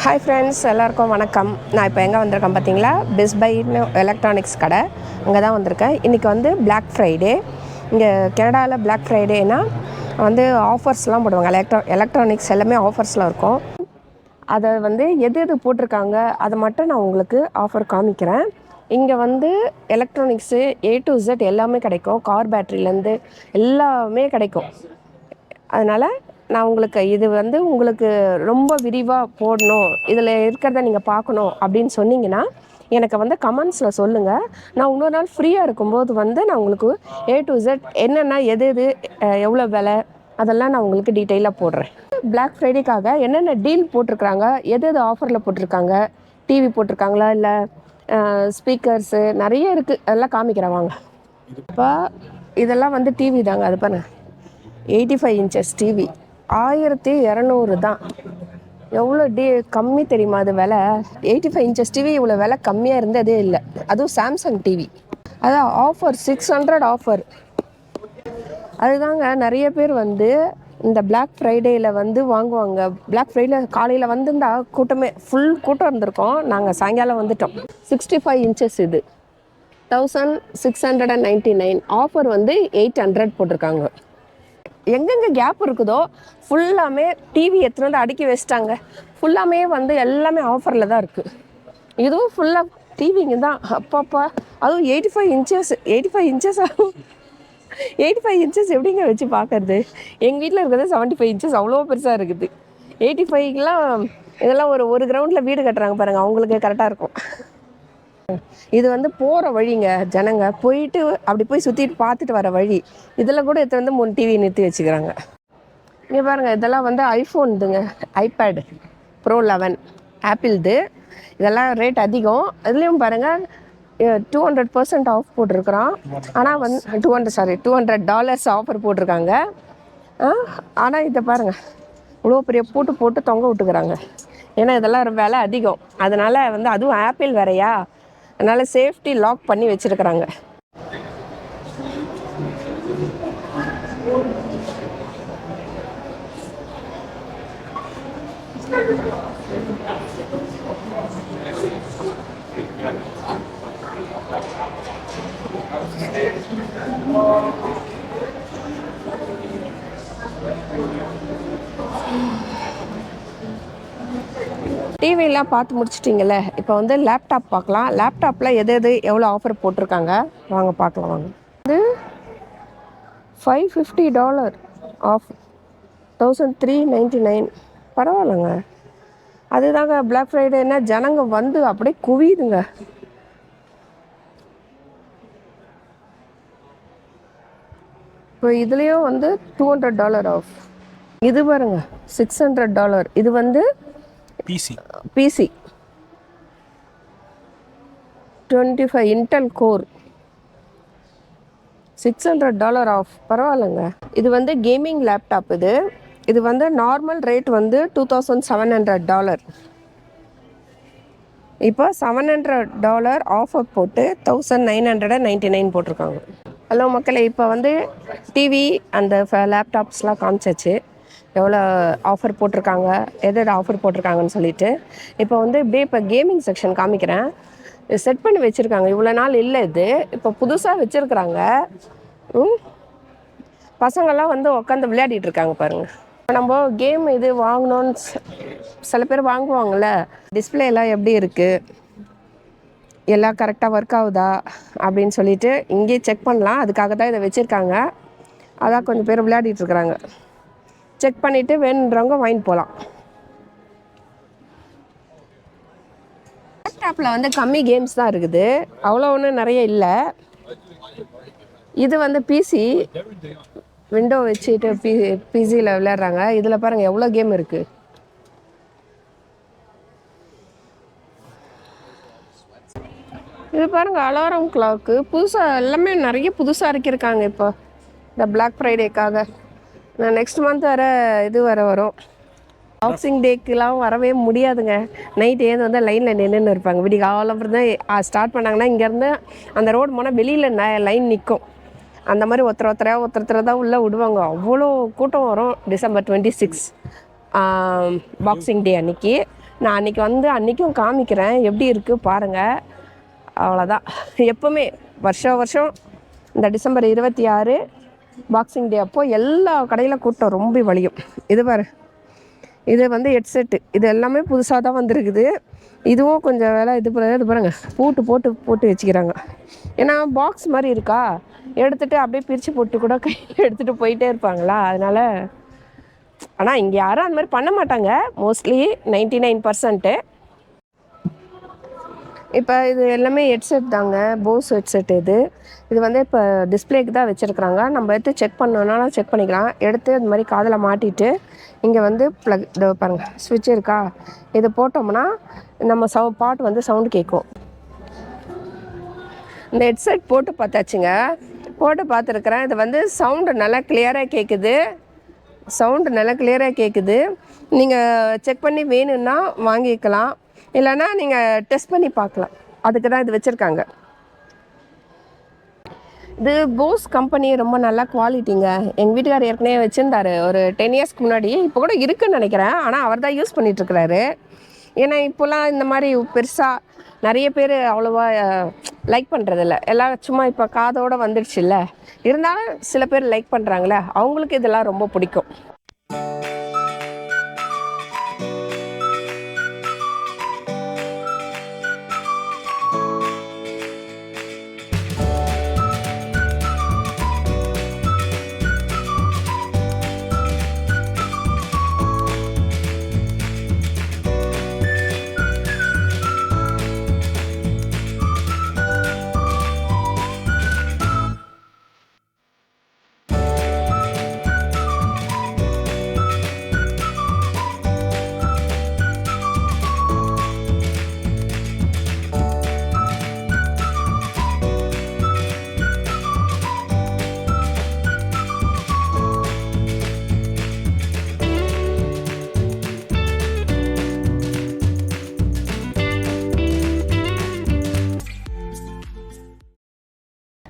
Hi friends, எல்லாருக்கும் வணக்கம். நான் இப்போ எங்கே வந்திருக்கேன் பார்த்தீங்களா? பெஸ்ட் பைன்னு எலக்ட்ரானிக்ஸ் கடை, அங்கே தான் வந்திருக்கேன். இன்றைக்கி வந்து பிளாக் ஃப்ரைடே. இங்கே கனடாவில் பிளாக் ஃப்ரைடேனா வந்து ஆஃபர்ஸ்லாம் போடுவாங்க. எலக்ட்ரானிக்ஸ் எல்லாமே ஆஃபர்ஸில் இருக்கும். அதை வந்து எது எது போட்டிருக்காங்க அதை மட்டும் நான் உங்களுக்கு ஆஃபர் காமிக்கிறேன். இங்கே வந்து எலக்ட்ரானிக்ஸு A to Z எல்லாமே கிடைக்கும். கார் பேட்ரிலேருந்து எல்லாமே கிடைக்கும். அதனால் நான் இது வந்து உங்களுக்கு ரொம்ப விரிவாக போடணும், இதில் இருக்கிறத நீங்கள் பார்க்கணும் அப்படின்னு சொன்னீங்கன்னா எனக்கு வந்து கமெண்ட்ஸில் சொல்லுங்கள். நான் இன்னொரு நாள் ஃப்ரீயாக இருக்கும்போது வந்து நான் உங்களுக்கு A to Z என்னென்னா எது எவ்வளோ விலை அதெல்லாம் நான் உங்களுக்கு டீட்டெயிலாக போடுறேன். பிளாக் ஃப்ரைடேக்காக என்னென்ன டீல் போட்டிருக்காங்க, எது ஆஃபரில் போட்டிருக்காங்க, டிவி போட்டிருக்காங்களா, இல்லை ஸ்பீக்கர்ஸு நிறைய இருக்குது, அதெல்லாம் காமிக்கிறேன் வாங்க. இப்போ இதெல்லாம் வந்து டிவி தாங்க. அது பாருங்க, 85 இன்ச்சஸ் டிவி 1200 தான். எவ்வளோ கம்மி தெரியுமா அது விலை? 85 இன்ச்சஸ் டிவி இவ்வளோ விலை கம்மியாக இருந்ததே இல்லை. அதுவும் சாம்சங் டிவி. அதான் ஆஃபர் 600 ஆஃபர். அதுதாங்க நிறைய பேர் வந்து இந்த பிளாக் ஃப்ரைடேயில் வந்து வாங்குவாங்க. பிளாக் ஃப்ரைடே காலையில் வந்துருந்தா கூட்டமே ஃபுல் கூட்டம் இருந்திருக்கோம். நாங்கள் சாயங்காலம் வந்துட்டோம். 65 இன்ச்சஸ் இது 1699. ஆஃபர் வந்து 800 போட்டிருக்காங்க. எங்கெங்கே கேப் இருக்குதோ ஃபுல்லாமே டிவி எடுத்துகிட்டு வந்து அடுக்கி வச்சிட்டாங்க. ஃபுல்லாமே வந்து எல்லாமே ஆஃபரில் தான் இருக்குது. இதுவும் ஃபுல்லாக டிவிங்க தான். அப்பப்பா, அதுவும் 85 இன்ச்சஸ் ஆகும். 85 இன்ச்சஸ் எப்படிங்க வச்சு பார்க்கறது? எங்கள் வீட்டில் இருக்கிறது 75 இன்ச்சஸ், அவ்வளோ பெருசாக இருக்குது. 85க்கெலாம் இதெல்லாம் ஒரு கிரவுண்டில் வீடு கட்டுறாங்க பாருங்கள், அவங்களுக்கு கரெக்டாக இருக்கும். இது வந்து போகிற வழிங்க, ஜனங்க போயிட்டு அப்படி போய் சுற்றிட்டு பார்த்துட்டு வர வழி. இதில் கூட எடுத்து வந்து 3 டிவி நிறுத்தி வச்சுக்கிறாங்க. இங்கே பாருங்கள், இதெல்லாம் வந்து ஐஃபோன் இதுங்க, ஐபேட் ப்ரோ 11 ஆப்பிள்து. இதெல்லாம் ரேட் அதிகம். இதுலேயும் பாருங்கள் 200% ஆஃப் போட்டிருக்கிறான். ஆனால் வந்து $200 ஆஃபர் போட்டிருக்காங்க. ஆனால் இதை பாருங்கள், இவ்வளோ பெரிய போட்டு தொங்க விட்டுக்கிறாங்க. ஏன்னா இதெல்லாம் விலை அதிகம். அதனால் வந்து அதுவும் ஆப்பிள் வேறையா, அதனால் சேஃப்டி லாக் பண்ணி வச்சுருக்குறாங்க. டிவிலாம் பார்த்து முடிச்சிட்டிங்களே, இப்போ வந்து லேப்டாப் பார்க்கலாம். லேப்டாப்பில் எது எவ்வளோ ஆஃபர் போட்டிருக்காங்க வாங்க பார்க்கலாம். வாங்க. இது $550 ஆஃப் 1399. பரவாயில்லைங்க. அதுதாங்க பிளாக் ஃப்ரைடேன்னா ஜனங்க வந்து அப்படியே குவியுதுங்க. இப்போ இதுலேயும் வந்து $200 ஆஃப். இது பாருங்க $600. இது வந்து பிசி 25 இன்டெல் கோர், $600 ஆஃப். பரவாயில்லைங்க. இது வந்து கேமிங் லேப்டாப். இது வந்து நார்மல் ரேட் வந்து $2700. இப்போ $700 ஆஃபர் போட்டு 1999 போட்டிருக்காங்க. ஹலோ மக்களே, இப்போ வந்து டிவி அந்த லேப்டாப்ஸ்லாம் காமிச்சாச்சு, எவ்வளோ ஆஃபர் போட்டிருக்காங்க, எது ஆஃபர் போட்டிருக்காங்கன்னு சொல்லிட்டு. இப்போ வந்து இப்போ கேமிங் செக்ஷன் காமிக்கிறேன். செட் பண்ணி வச்சுருக்காங்க, இவ்வளோ நாள் இல்லை. இது இப்போ புதுசாக வச்சுருக்குறாங்க. பசங்கள்லாம் வந்து உட்காந்து விளையாடிட்டு இருக்காங்க பாருங்கள். நம்ம கேம் இது வாங்கணும்னு சில பேர் வாங்குவாங்கள்ல, டிஸ்பிளே எல்லாம் எப்படி இருக்குது, எல்லாம் கரெக்டாக ஒர்க் ஆகுதா அப்படின்னு சொல்லிட்டு இங்கேயே செக் பண்ணலாம். அதுக்காக தான் இதை வச்சுருக்காங்க. அதான் கொஞ்சம் பேர் விளையாடிட்டுருக்குறாங்க. செக் பண்ணிவிட்டு வேணுன்றவங்க வாங்கிட்டு போகலாம். லேப்டாப்பில் வந்து கம்மி கேம்ஸ் தான் இருக்குது, அவ்வளோ ஒன்றும் நிறைய இல்லை. இது வந்து பிசி, விண்டோ வச்சுட்டு பிசியில் விளையாடுறாங்க. இதில் பாருங்கள் எவ்வளோ கேம் இருக்குது. இது பாருங்கள் அலாரம் கிளாக்கு, புதுசாக எல்லாமே நிறைய புதுசாக இருக்கிருக்காங்க. இப்போ இந்த பிளாக் ஃப்ரைடேக்காக நெக்ஸ்ட் மந்த் வரும். பாக்ஸிங் டேக்கெலாம் வரவே முடியாதுங்க. நைட் ஏந்து வந்து லைனில் நின்றுன்னு இருப்பாங்க. விடிய காலம் தான் ஸ்டார்ட் பண்ணாங்கன்னா இங்கேருந்து அந்த ரோடு போனால் வெளியில் லைன் நிற்கும். அந்த மாதிரி ஒருத்தரை தான் உள்ளே விடுவாங்க. அவ்வளோ கூட்டம் வரும். December 26 பாக்ஸிங் டே அன்றைக்கி நான் அன்றைக்கி வந்து அன்றைக்கும் காமிக்கிறேன் எப்படி இருக்குது பாருங்கள். அவ்வளோதான். எப்போவுமே வருஷம் இந்த டிசம்பர் 26 பாக்ஸிங் டே அப்போது எல்லா கடையில் கூட்டம் ரொம்ப வலியும். இது பாரு, இது வந்து ஹெட்செட்டு, இது எல்லாமே புதுசாக தான் வந்திருக்குது. இதுவும் கொஞ்சம் வேலை. இது பாருங்கள், போட்டு வச்சுக்கிறாங்க. ஏன்னா பாக்ஸ் மாதிரி இருக்கா, எடுத்துகிட்டு அப்படியே பிரித்து போட்டு கூட கையில் எடுத்துகிட்டு போயிட்டே இருப்பாங்களா, அதனால். ஆனால் இங்கே யாரும் அந்த மாதிரி பண்ண மாட்டாங்க, மோஸ்ட்லி 99%. இப்போ இது எல்லாமே ஹெட்செட் தாங்க, போஸ் ஹெட்செட். இது வந்து இப்போ டிஸ்பிளேக்கு தான் வச்சுருக்குறாங்க. நம்ம எடுத்து செக் பண்ணோன்னாலும் செக் பண்ணிக்கலாம். எடுத்து இந்த மாதிரி காதில் மாட்டிட்டு இங்கே வந்து ப்ளக் பாருங்கள், ஸ்விட்ச் இருக்கா, இது போட்டோம்னா நம்ம பாட்டு வந்து சவுண்டு கேட்கும். இந்த ஹெட்செட் போட்டு பார்த்தாச்சுங்க, போட்டு பார்த்துருக்குறேன். இது வந்து சவுண்டு நல்லா கிளியராக கேட்குது. நீங்கள் செக் பண்ணி வேணும்னா வாங்கிக்கலாம், இல்லைன்னா நீங்கள் டெஸ்ட் பண்ணி பார்க்கலாம். அதுக்கு தான் இது வச்சுருக்காங்க. இது போஸ் கம்பெனி ரொம்ப நல்ல குவாலிட்டிங்க. எங்கள் வீட்டுக்காரர் ஏற்கனவே வச்சுருந்தார் ஒரு 10 இயர்ஸ்க்கு முன்னாடி. இப்போ கூட இருக்குதுன்னு நினைக்கிறேன். ஆனால் அவர் தான் யூஸ் பண்ணிகிட்ருக்கிறாரு. ஏன்னா இப்போலாம் இந்த மாதிரி பெருசாக நிறைய பேர் அவ்வளோவா லைக் பண்ணுறதில்ல. எல்லாம் சும்மா இப்போ காதோடு வந்துடுச்சுல்ல, இருந்தாலும் சில பேர் லைக் பண்ணுறாங்களே, அவங்களுக்கு இதெல்லாம் ரொம்ப பிடிக்கும்.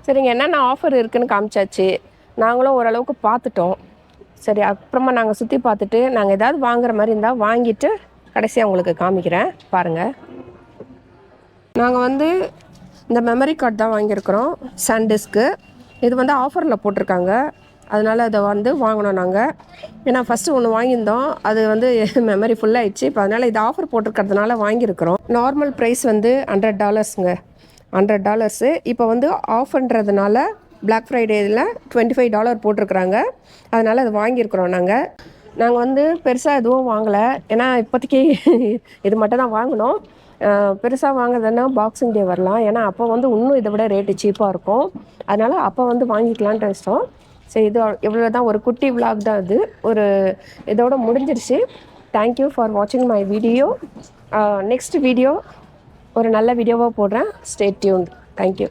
சரிங்க, என்னென்ன ஆஃபர் இருக்குதுன்னு காமிச்சாச்சு. நாங்களும் ஓரளவுக்கு பார்த்துட்டோம். சரி, அப்புறமா நாங்கள் சுற்றி பார்த்துட்டு நாங்கள் ஏதாவது வாங்குற மாதிரி இருந்தால் வாங்கிட்டு கடைசியாக உங்களுக்கு காமிக்கிறேன் பாருங்கள். நாங்கள் வந்து இந்த மெமரி கார்டு தான் வாங்கியிருக்கிறோம், சான்டிஸ்க்கு. இது வந்து ஆஃபரில் போட்டிருக்காங்க, அதனால் அதை வந்து வாங்கினோம் நாங்கள். ஏன்னா ஃபஸ்ட்டு ஒன்று வாங்கியிருந்தோம், அது வந்து மெமரி ஃபுல்லாகிடுச்சு. இப்போ அதனால் இது ஆஃபர் போட்டிருக்கிறதுனால வாங்கியிருக்கிறோம். நார்மல் ப்ரைஸ் வந்து $100ங்க, $100. இப்போ வந்து ஆஃப்ன்றதுனால பிளாக் ஃப்ரைடேயில் $25 போட்டிருக்குறாங்க. அதனால் அது வாங்கியிருக்கிறோம் நாங்கள் வந்து பெருசாக எதுவும் வாங்கலை. ஏன்னா இப்போதைக்கு இது மட்டும் தான் வாங்கினோம். பெருசாக வாங்குறதுன்னா பாக்ஸிங் டே வரலாம், ஏன்னா அப்போ வந்து இன்னும் இதை விட ரேட்டு சீப்பாக இருக்கும். அதனால் அப்போ வந்து வாங்கிக்கலான்ட்டு இஷ்டம். சரி, இது இவ்வளோ தான், ஒரு குட்டி விலாக் தான் இது. இதோட முடிஞ்சிருச்சு. தேங்க்யூ ஃபார் வாட்சிங் மை வீடியோ. நெக்ஸ்ட் வீடியோ ஒரு நல்ல வீடியோவாக போடுறேன். Stay tuned. தேங்க்யூ.